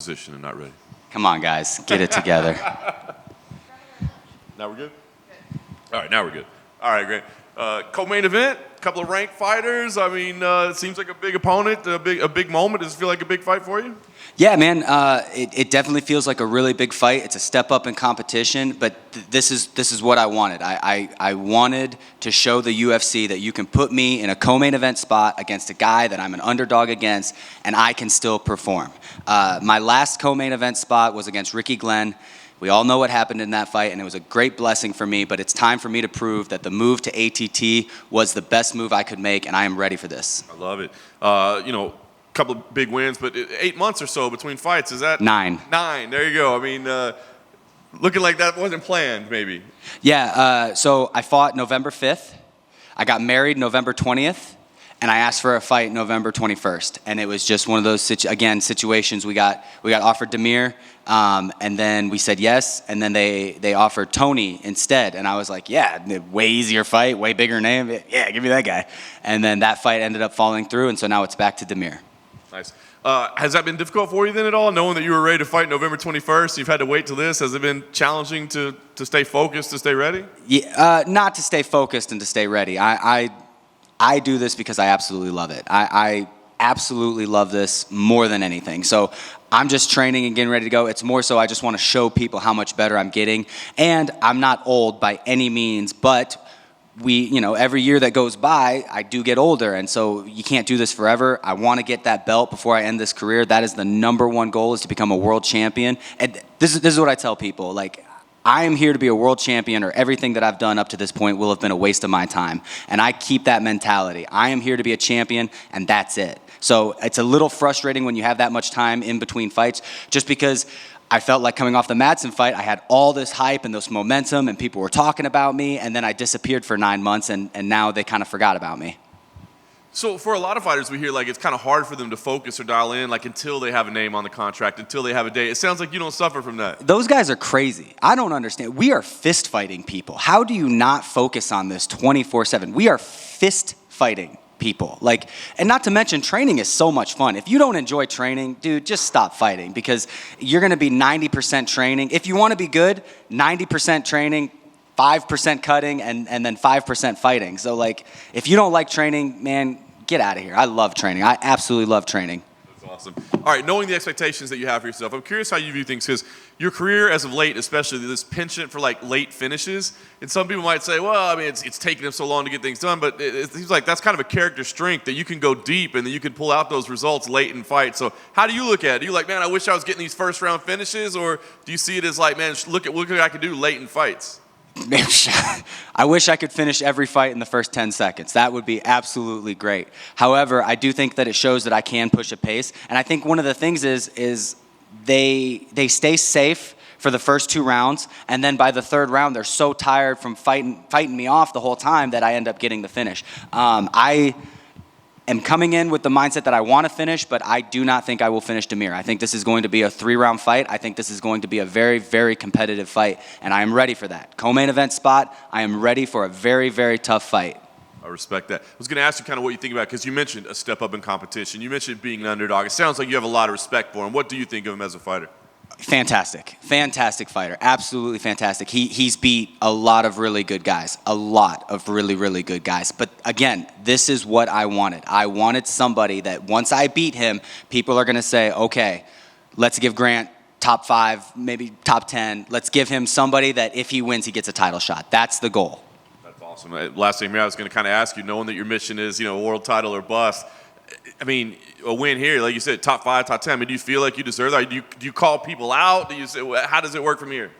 Position and not ready. Come on, guys, get it together. Now we're good? All right, now we're good. All right, great. Co-main event, a couple of ranked fighters. I mean, it seems like a big opponent, a big moment. Does it feel like a big fight for you? Yeah, man, it definitely feels like a really big fight. It's a step up in competition, but this is what I wanted. I wanted to show the UFC that you can put me in a co-main event spot against a guy that I'm an underdog against, and I can still perform. My last co-main event spot was against Ricky Glenn. We all know what happened in that fight, and it was a great blessing for me, but it's time for me to prove that the move to ATT was the best move I could make, and I am ready for this. I love it. Couple of big wins, but 8 months or so between fights. Is that 9? 9. There you go. I mean, looking like that wasn't planned, maybe. Yeah. So I fought November 5th. I got married November 20th, and I asked for a fight November 21st. And it was just one of those situations. We got offered Demir, and then we said yes, and then they offered Tony instead. And I was like, yeah, way easier fight, way bigger name. Yeah, give me that guy. And then that fight ended up falling through, and so now it's back to Demir. Nice. Has that been difficult for you then at all, knowing that you were ready to fight November 21st? You've had to wait till this. Has it been challenging to stay focused, to stay ready? Yeah, not to stay focused and to stay ready. I do this because I absolutely love it. I absolutely love this more than anything. So I'm just training and getting ready to go. It's more so I just want to show people how much better I'm getting. And I'm not old by any means, but every year that goes by, I do get older, and so you can't do this forever. I want to get that belt before I end this career. That is the number one goal, is to become a world champion. And this is what I tell people. Like, I am here to be a world champion, or everything that I've done up to this point will have been a waste of my time. And I keep that mentality. I am here to be a champion, and that's it. So it's a little frustrating when you have that much time in between fights, just because I felt like coming off the Madsen fight, I had all this hype and this momentum, and people were talking about me, and then I disappeared for 9 months, and now they kind of forgot about me. So for a lot of fighters, we hear like it's kind of hard for them to focus or dial in, like until they have a name on the contract, until they have a date. It sounds like you don't suffer from that. Those guys are crazy. I don't understand. We are fist fighting people. How do you not focus on this 24/7? We are fist fighting people. And not to mention, training is so much fun. If you don't enjoy training, dude, just stop fighting, because you're going to be 90% training. If you want to be good, 90% training, 5% cutting, and then 5% fighting. So if you don't like training, man, get out of here. I love training. I absolutely love training. That's awesome. All right, knowing the expectations that you have for yourself, I'm curious how you view things, because your career as of late, especially this penchant for late finishes, and some people might say, well, I mean, it's taking them so long to get things done, but it seems like that's kind of a character strength, that you can go deep and that you can pull out those results late in fights. So how do you look at it? Are you like, man, I wish I was getting these first round finishes, or do you see it as like, man, look at what I can do late in fights? I wish I could finish every fight in the first 10 seconds. That would be absolutely great. However, I do think that it shows that I can push a pace. And I think one of the things is they stay safe for the first 2 rounds, and then by the 3rd round, they're so tired from fighting me off the whole time that I end up getting the finish. I am coming in with the mindset that I want to finish, but I do not think I will finish Demir. I think this is going to be a 3-round fight. I think this is going to be a very, very competitive fight, and I am ready for that. Co-main event spot, I am ready for a very, very tough fight. I respect that. I was going to ask you kind of what you think about, because you mentioned a step up in competition. You mentioned being an underdog. It sounds like you have a lot of respect for him. What do you think of him as a fighter? Fantastic fighter, absolutely fantastic. He's beat a lot of really good guys, a lot of really, really good guys. But again, this is what I wanted. I wanted somebody that once I beat him, people are going to say, okay, let's give Grant top 5, maybe top 10. Let's give him somebody that if he wins, he gets a title shot. That's the goal. That's awesome. Last thing here, I was going to kind of ask you, knowing that your mission is, world title or bust, I mean, a win here, like you said, top 5, top 10. I mean, do you feel like you deserve that? Do you call people out? Do you say, how does it work from here?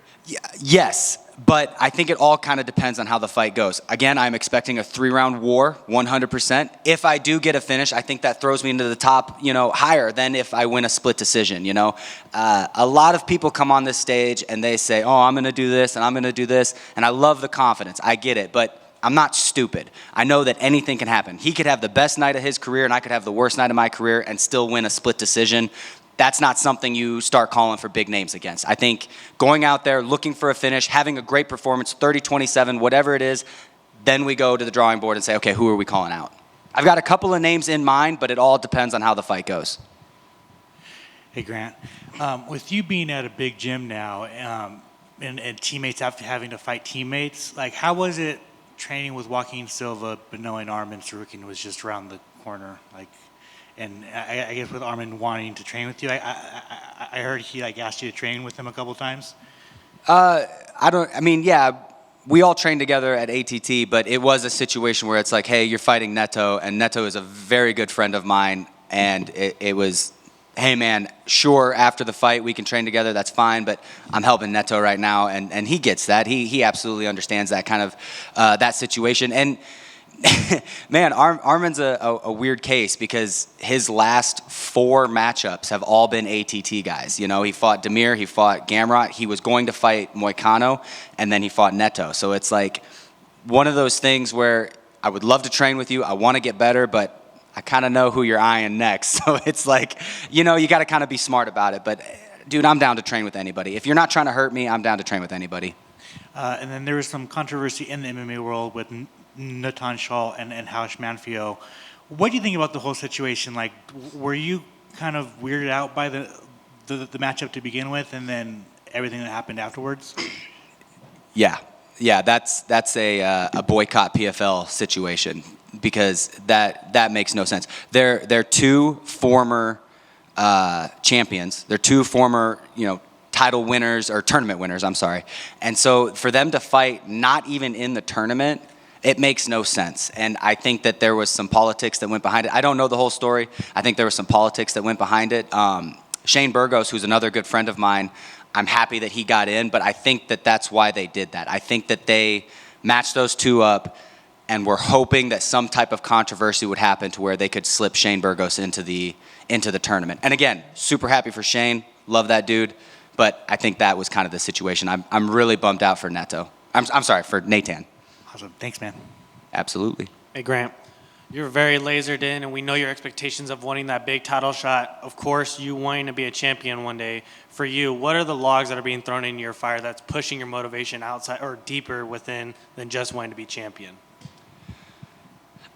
Yes, but I think it all kind of depends on how the fight goes. Again, I'm expecting a 3-round war, 100%. If I do get a finish, I think that throws me into the top, higher than if I win a split decision. A lot of people come on this stage and they say, oh, I'm going to do this and I'm going to do this, and I love the confidence. I get it, but I'm not stupid. I know that anything can happen. He could have the best night of his career, and I could have the worst night of my career and still win a split decision. That's not something you start calling for big names against. I think going out there, looking for a finish, having a great performance, 30-27, whatever it is, then we go to the drawing board and say, okay, who are we calling out? I've got a couple of names in mind, but it all depends on how the fight goes. Hey, Grant. With you being at a big gym now, and teammates having to fight teammates, like how was it training with Joaquin Silva, but knowing Armin Sarukian was just around the corner, like, and I guess with Armin wanting to train with you, I heard he like asked you to train with him a couple times. Yeah, we all trained together at ATT, but it was a situation where it's like, hey, you're fighting Neto, and Neto is a very good friend of mine, and it was, hey man, sure, after the fight we can train together, that's fine, but I'm helping Neto right now, and he gets that. He absolutely understands that kind of that situation. And man, Armin's a weird case because his last 4 matchups have all been ATT guys. You know, he fought Demir, he fought Gamrot, he was going to fight Moicano, and then he fought Neto. So it's like one of those things where I would love to train with you, I want to get better, but I kind of know who you're eyeing next. So it's like, you know, you got to kind of be smart about it. But dude, I'm down to train with anybody. If you're not trying to hurt me, I'm down to train with anybody. And then there was some controversy in the MMA world with Natan Schulte and Haush Manfio. What do you think about the whole situation? Like, were you kind of weirded out by the matchup to begin with, and then everything that happened afterwards? Yeah, that's a boycott PFL situation because that makes no sense. They're 2 former champions. They're 2 former, title winners or tournament winners. I'm sorry, and so for them to fight not even in the tournament, it makes no sense. And I think that there was some politics that went behind it. I don't know the whole story. I think there was some politics that went behind it. Shane Burgos, who's another good friend of mine, I'm happy that he got in, but I think that that's why they did that. I think that they matched those 2 up and were hoping that some type of controversy would happen to where they could slip Shane Burgos into the tournament. And again, super happy for Shane. Love that dude. But I think that was kind of the situation. I'm really bummed out for Neto. I'm sorry, for Natan. Awesome. Thanks, man. Absolutely. Hey, Grant, you're very lasered in, and we know your expectations of winning that big title shot. Of course, you wanting to be a champion one day. For you, what are the logs that are being thrown into your fire that's pushing your motivation outside or deeper within than just wanting to be champion?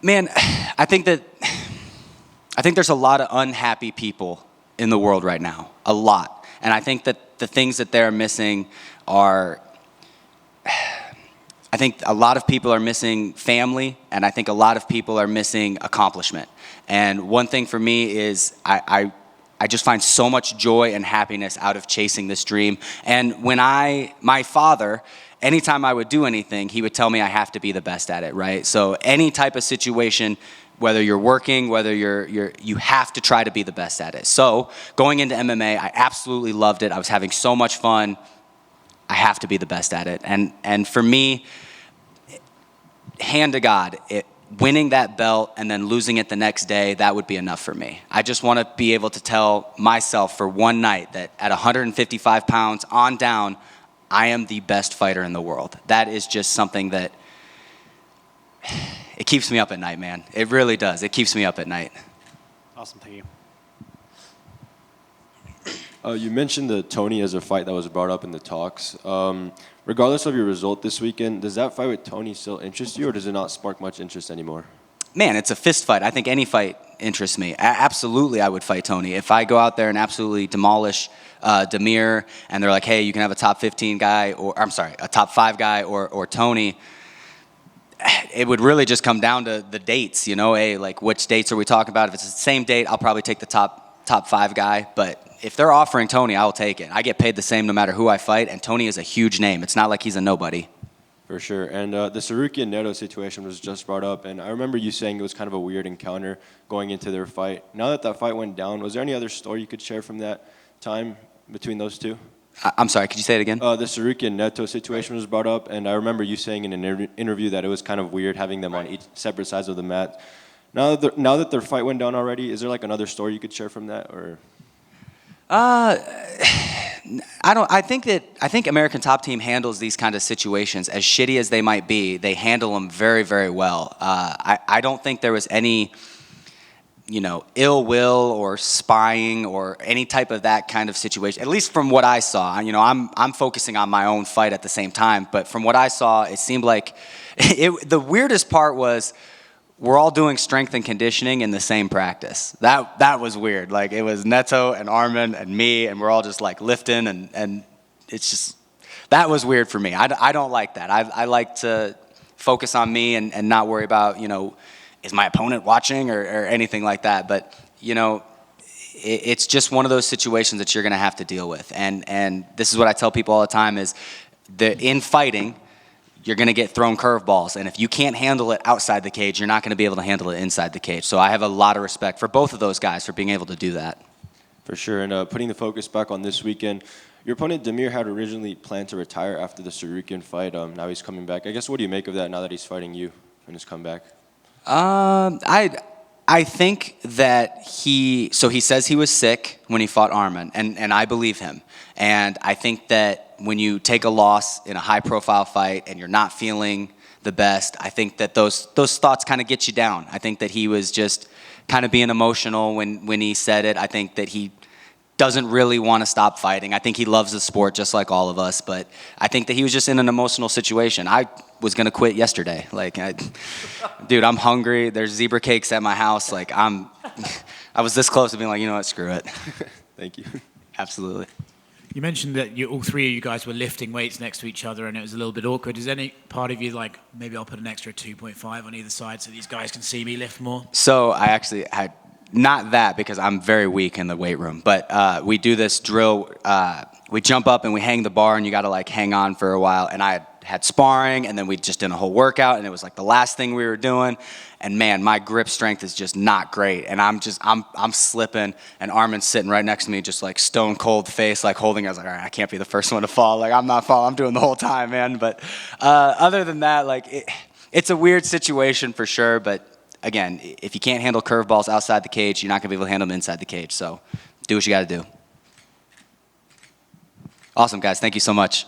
Man, I think there's a lot of unhappy people in the world right now. A lot. And I think that the things that they're missing are... I think a lot of people are missing family, and I think a lot of people are missing accomplishment. And one thing for me is I just find so much joy and happiness out of chasing this dream. And when my father, anytime I would do anything, he would tell me I have to be the best at it, right? So any type of situation, whether you're working, whether you have to try to be the best at it. So going into MMA, I absolutely loved it. I was having so much fun. I have to be the best at it. And for me, hand to God, winning that belt and then losing it the next day, that would be enough for me. I just want to be able to tell myself for one night that at 155 pounds on down, I am the best fighter in the world. That is just something that, it keeps me up at night, man. It really does. It keeps me up at night. Awesome. Thank you. You mentioned the Tony as a fight that was brought up in the talks. Regardless of your result this weekend, does that fight with Tony still interest you, or does it not spark much interest anymore? Man, it's a fist fight. I think any fight interests me. Absolutely, I would fight Tony. If I go out there and absolutely demolish Demir, and they're like, hey, you can have a top 15 guy, a top 5 guy, or Tony, it would really just come down to the dates, hey, like which dates are we talking about? If it's the same date, I'll probably take the top 5 guy, but if they're offering Tony, I'll take it. I get paid the same no matter who I fight, and Tony is a huge name. It's not like he's a nobody. For sure. And the Sarukian Neto situation was just brought up, and I remember you saying it was kind of a weird encounter going into their fight. Now that fight went down, was there any other story you could share from that time between those two? I'm sorry, could you say it again? The Sarukian Neto situation was brought up, and I remember you saying in an interview that it was kind of weird having them on each separate sides of the mat. Now that their fight went down already, is there like another story you could share from that, or? I think American Top Team handles these kind of situations, as shitty as they might be, they handle them very, very well. I don't think there was any, ill will or spying or any type of that kind of situation. At least from what I saw. I'm focusing on my own fight at the same time, but from what I saw, it seemed like the weirdest part was we're all doing strength and conditioning in the same practice. That was weird. Like, it was Neto and Armin and me, and we're all just like lifting, and it's just, that was weird for me. I don't like that. I like to focus on me and not worry about, is my opponent watching or anything like that. But, it's just one of those situations that you're going to have to deal with. And this is what I tell people all the time is in fighting, you're going to get thrown curveballs. And if you can't handle it outside the cage, you're not going to be able to handle it inside the cage. So I have a lot of respect for both of those guys for being able to do that. For sure. And putting the focus back on this weekend, your opponent Demir had originally planned to retire after the Sarukian fight. Now he's coming back. I guess, what do you make of that now that he's fighting you in his comeback? I think that he says he was sick when he fought Armin, and I believe him. And I think that when you take a loss in a high-profile fight and you're not feeling the best, I think that those thoughts kind of get you down. I think that he was just kind of being emotional when he said it. I think that he doesn't really want to stop fighting. I think he loves the sport just like all of us, but I think that he was just in an emotional situation. I was going to quit yesterday. Like, dude, I'm hungry. There's zebra cakes at my house. Like, I was this close to being like, you know what, screw it. Thank you. Absolutely. You mentioned that all three of you guys were lifting weights next to each other and it was a little bit awkward. Is any part of you like, maybe I'll put an extra 2.5 on either side so these guys can see me lift more? So I actually had, not that because I'm very weak in the weight room, but we do this drill. We jump up and we hang the bar and you got to like hang on for a while. And I had sparring and then we just did a whole workout and it was like the last thing we were doing. And man, my grip strength is just not great. And I'm slipping and Armin's sitting right next to me, just like stone cold face, like holding. I was like, all right, I can't be the first one to fall. Like, I'm not falling. I'm doing the whole time, man. But other than that, like it's a weird situation for sure. But again, if you can't handle curveballs outside the cage, you're not going to be able to handle them inside the cage. So do what you got to do. Awesome, guys. Thank you so much.